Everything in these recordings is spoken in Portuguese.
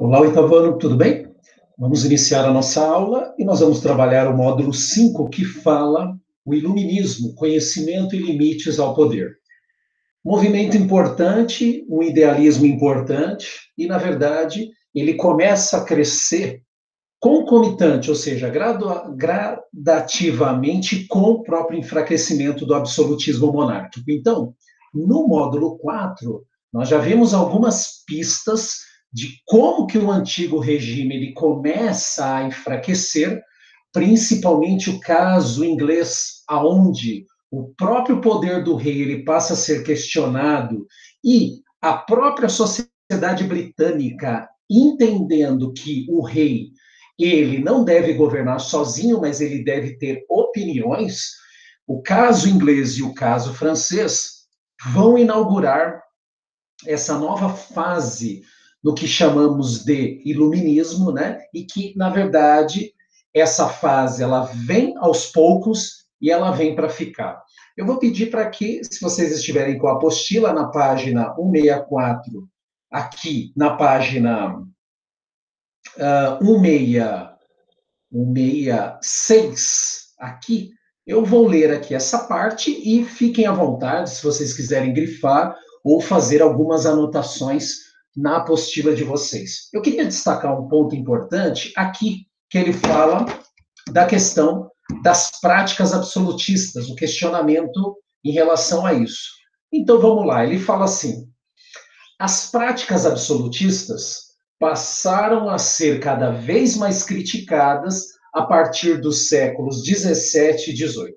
Olá, oitavano, tudo bem? Vamos iniciar a nossa aula e nós vamos trabalhar o módulo 5, que fala o iluminismo, conhecimento e limites ao poder. Movimento importante, um idealismo importante, e, na verdade, ele começa a crescer concomitante, ou seja, gradativamente com o próprio enfraquecimento do absolutismo monárquico. Então, no módulo 4, nós já vimos algumas pistas de como que o antigo regime ele começa a enfraquecer, principalmente o caso inglês, aonde o próprio poder do rei ele passa a ser questionado e a própria sociedade britânica entendendo que o rei ele não deve governar sozinho, mas ele deve ter opiniões. O caso inglês e o caso francês vão inaugurar essa nova fase no que chamamos de iluminismo, né? E que, na verdade, essa fase ela vem aos poucos e ela vem para ficar. Eu vou pedir para que, se vocês estiverem com a apostila na página 164, aqui na página 166, aqui, eu vou ler aqui essa parte e fiquem à vontade se vocês quiserem grifar ou fazer algumas anotações na apostila de vocês. Eu queria destacar um ponto importante aqui, que ele fala da questão das práticas absolutistas, o questionamento em relação a isso. Então vamos lá, ele fala assim: as práticas absolutistas passaram a ser cada vez mais criticadas a partir dos séculos 17 e 18.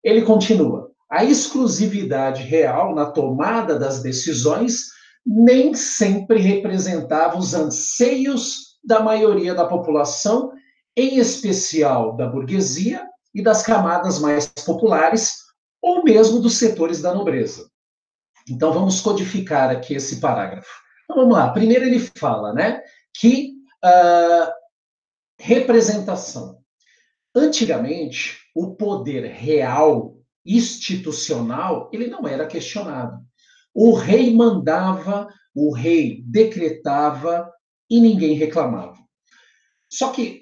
Ele continua: a exclusividade real na tomada das decisões nem sempre representava os anseios da maioria da população, em especial da burguesia e das camadas mais populares, ou mesmo dos setores da nobreza. Então, vamos codificar aqui esse parágrafo. Então, vamos lá. Primeiro, ele fala, né, que representação. Antigamente, o poder real, institucional, ele não era questionado. O rei mandava, o rei decretava e ninguém reclamava. Só que,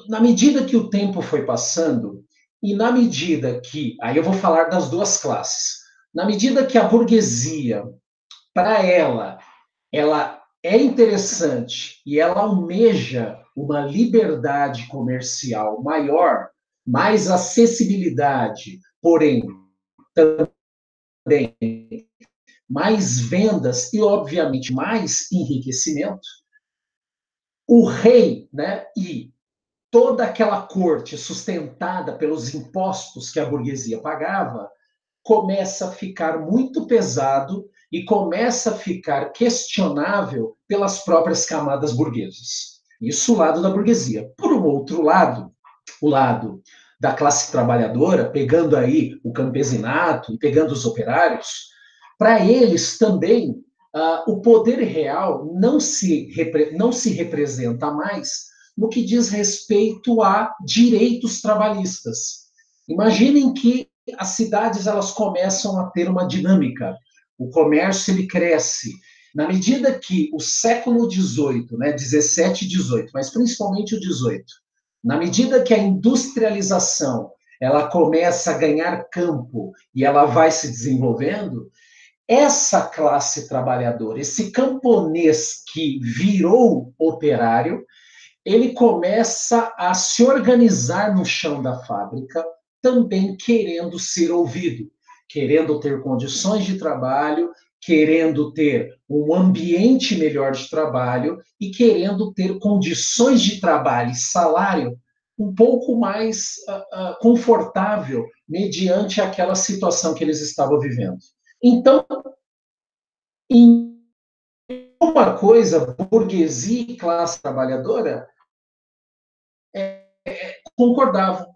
na medida que o tempo foi passando, e na medida que. Aí eu vou falar das duas classes. Na medida que a burguesia para ela é interessante e ela almeja uma liberdade comercial maior, mais acessibilidade, porém também mais vendas e, obviamente, mais enriquecimento, o rei, né, e toda aquela corte sustentada pelos impostos que a burguesia pagava, começa a ficar muito pesado e começa a ficar questionável pelas próprias camadas burguesas. Isso o lado da burguesia. Por um outro lado, o lado da classe trabalhadora, pegando aí o campesinato e pegando os operários, para eles também o poder real não se representa mais no que diz respeito a direitos trabalhistas. Imaginem que as cidades elas começam a ter uma dinâmica. O comércio ele cresce. Na medida que o século XVIII, né, 17 e 18, mas principalmente o 18, na medida que a industrialização ela começa a ganhar campo e ela vai se desenvolvendo, essa classe trabalhadora, esse camponês que virou operário, ele começa a se organizar no chão da fábrica, também querendo ser ouvido, querendo ter condições de trabalho, querendo ter um ambiente melhor de trabalho e querendo ter condições de trabalho e salário um pouco mais confortável mediante aquela situação que eles estavam vivendo. Então, em uma coisa, burguesia e classe trabalhadora concordavam.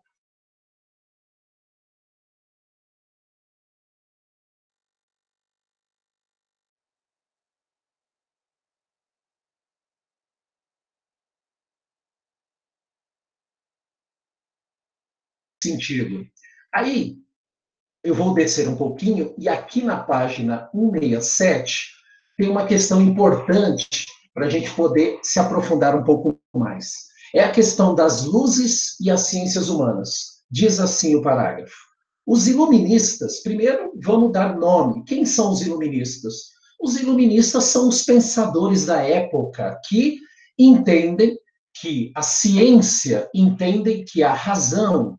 Sentido. Aí, eu vou descer um pouquinho, e aqui na página 167, tem uma questão importante para a gente poder se aprofundar um pouco mais. É a questão das luzes e as ciências humanas. Diz assim o parágrafo. Os iluministas, primeiro vamos dar nome. Quem são os iluministas? Os iluministas são os pensadores da época que entendem que a ciência, entendem que a razão,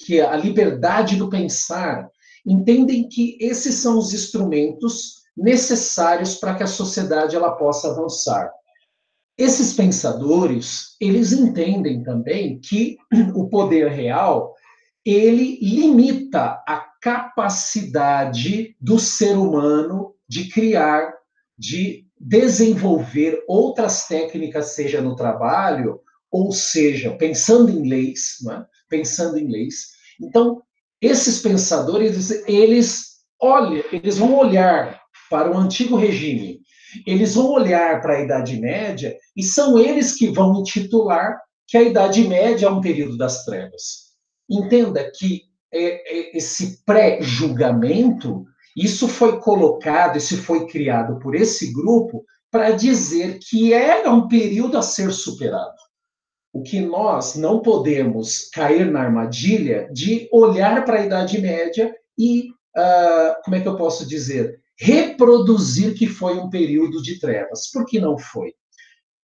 que a liberdade do pensar, entendem que esses são os instrumentos necessários para que a sociedade ela possa avançar. Esses pensadores, eles entendem também que o poder real, ele limita a capacidade do ser humano de criar, de desenvolver outras técnicas, seja no trabalho, ou seja, pensando em leis, né? Pensando em leis. Então, esses pensadores, eles vão olhar para o antigo regime, eles vão olhar para a Idade Média e são eles que vão intitular que a Idade Média é um período das trevas. Entenda que esse pré-julgamento, isso foi colocado, isso foi criado por esse grupo para dizer que era um período a ser superado. O que nós não podemos cair na armadilha de olhar para a Idade Média e, como é que eu posso dizer, reproduzir que foi um período de trevas, porque não foi.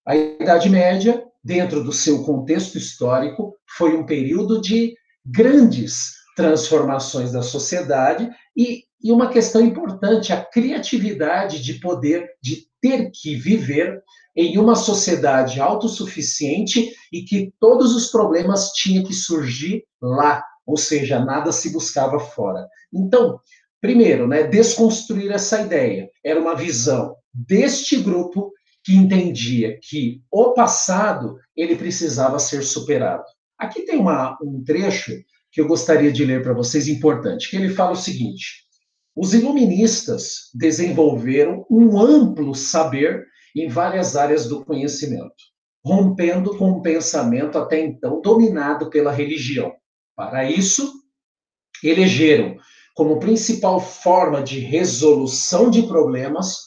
A Idade Média, dentro do seu contexto histórico, foi um período de grandes transformações da sociedade e uma questão importante, a criatividade de poder, de ter que viver em uma sociedade autossuficiente e que todos os problemas tinham que surgir lá, ou seja, nada se buscava fora. Então, primeiro, né, desconstruir essa ideia. Era uma visão deste grupo que entendia que o passado ele precisava ser superado. Aqui tem um trecho que eu gostaria de ler para vocês, importante, que ele fala o seguinte: os iluministas desenvolveram um amplo saber em várias áreas do conhecimento, rompendo com um pensamento até então dominado pela religião. Para isso, elegeram como principal forma de resolução de problemas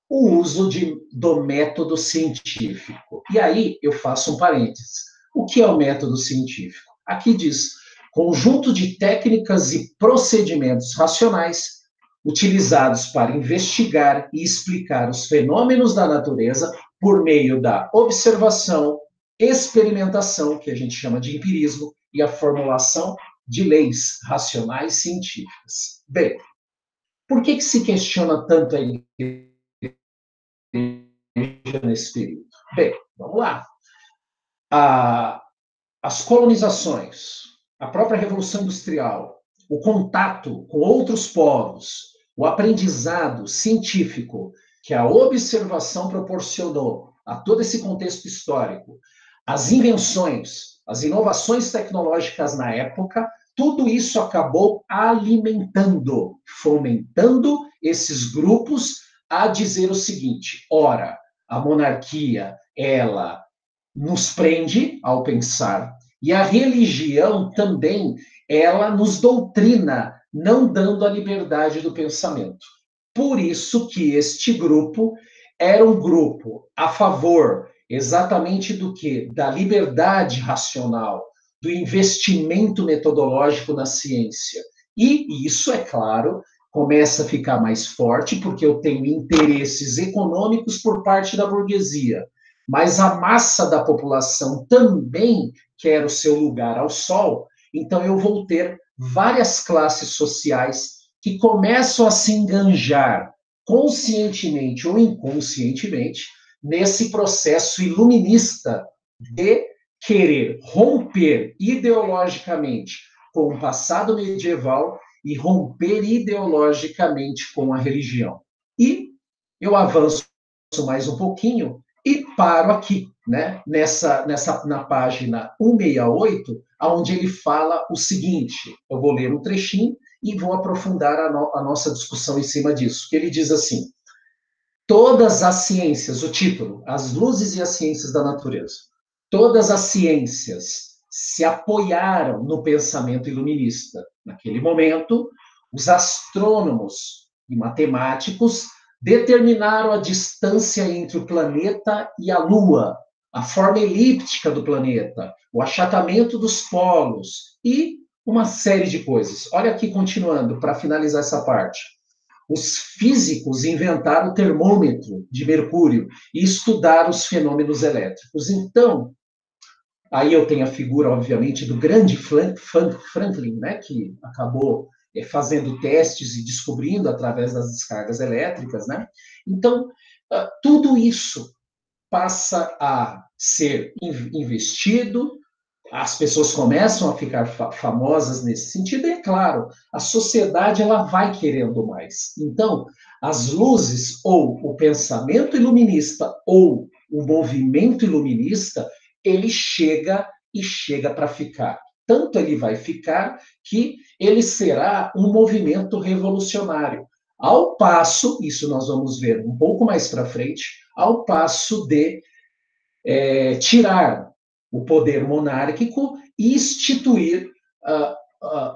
o uso do método científico. E aí eu faço um parênteses. O que é o método científico? Aqui diz: conjunto de técnicas e procedimentos racionais utilizados para investigar e explicar os fenômenos da natureza por meio da observação, experimentação, que a gente chama de empirismo, e a formulação de leis racionais científicas. Bem, por que se questiona tanto a igreja nesse período? Bem, vamos lá. As colonizações, a própria Revolução Industrial, o contato com outros povos, o aprendizado científico que a observação proporcionou a todo esse contexto histórico, as invenções, as inovações tecnológicas na época, tudo isso acabou alimentando, fomentando esses grupos a dizer o seguinte: ora, a monarquia, ela nos prende ao pensar, e a religião também, ela nos doutrina, não dando a liberdade do pensamento. Por isso que este grupo era um grupo a favor exatamente do que? Da liberdade racional, do investimento metodológico na ciência. E isso, é claro, começa a ficar mais forte porque eu tenho interesses econômicos por parte da burguesia, mas a massa da população também quer o seu lugar ao sol, então eu vou ter várias classes sociais que começam a se enganjar conscientemente ou inconscientemente nesse processo iluminista de querer romper ideologicamente com o passado medieval e romper ideologicamente com a religião. E eu avanço mais um pouquinho e paro aqui, né, na página 168, onde ele fala o seguinte. Eu vou ler um trechinho e vou aprofundar a nossa discussão em cima disso, que ele diz assim: todas as ciências, o título, As Luzes e as Ciências da Natureza, todas as ciências se apoiaram no pensamento iluminista. Naquele momento, os astrônomos e matemáticos determinaram a distância entre o planeta e a Lua, a forma elíptica do planeta, o achatamento dos polos e uma série de coisas. Olha aqui, continuando, para finalizar essa parte. Os físicos inventaram o termômetro de mercúrio e estudaram os fenômenos elétricos. Então, aí eu tenho a figura, obviamente, do grande Franklin, né, que acabou fazendo testes e descobrindo através das descargas elétricas, né? Então, tudo isso passa a ser investido, as pessoas começam a ficar famosas nesse sentido, e é claro, a sociedade ela vai querendo mais. Então, as luzes, ou o pensamento iluminista, ou o movimento iluminista, ele chega e chega para ficar. Tanto ele vai ficar que ele será um movimento revolucionário. Ao passo, isso nós vamos ver um pouco mais para frente, ao passo de tirar o poder monárquico e instituir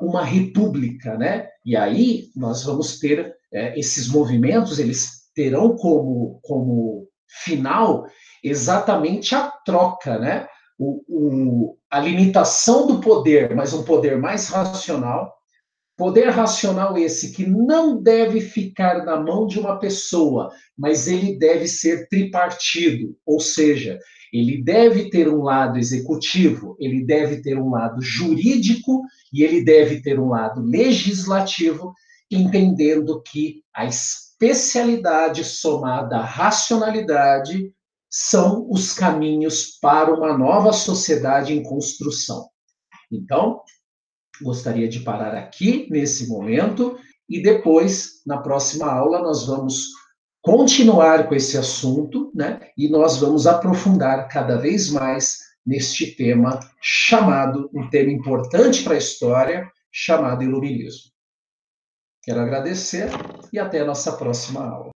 uma república, né? E aí nós vamos ter esses movimentos, eles terão como final exatamente a troca, né? A limitação do poder, mas um poder mais racional. Poder racional esse que não deve ficar na mão de uma pessoa, mas ele deve ser tripartido, ou seja, ele deve ter um lado executivo, ele deve ter um lado jurídico e ele deve ter um lado legislativo, entendendo que a especialidade somada à racionalidade são os caminhos para uma nova sociedade em construção. Então, gostaria de parar aqui nesse momento e depois, na próxima aula, nós vamos continuar com esse assunto, né? E nós vamos aprofundar cada vez mais neste tema chamado, um tema importante para a história, chamado iluminismo. Quero agradecer e até a nossa próxima aula.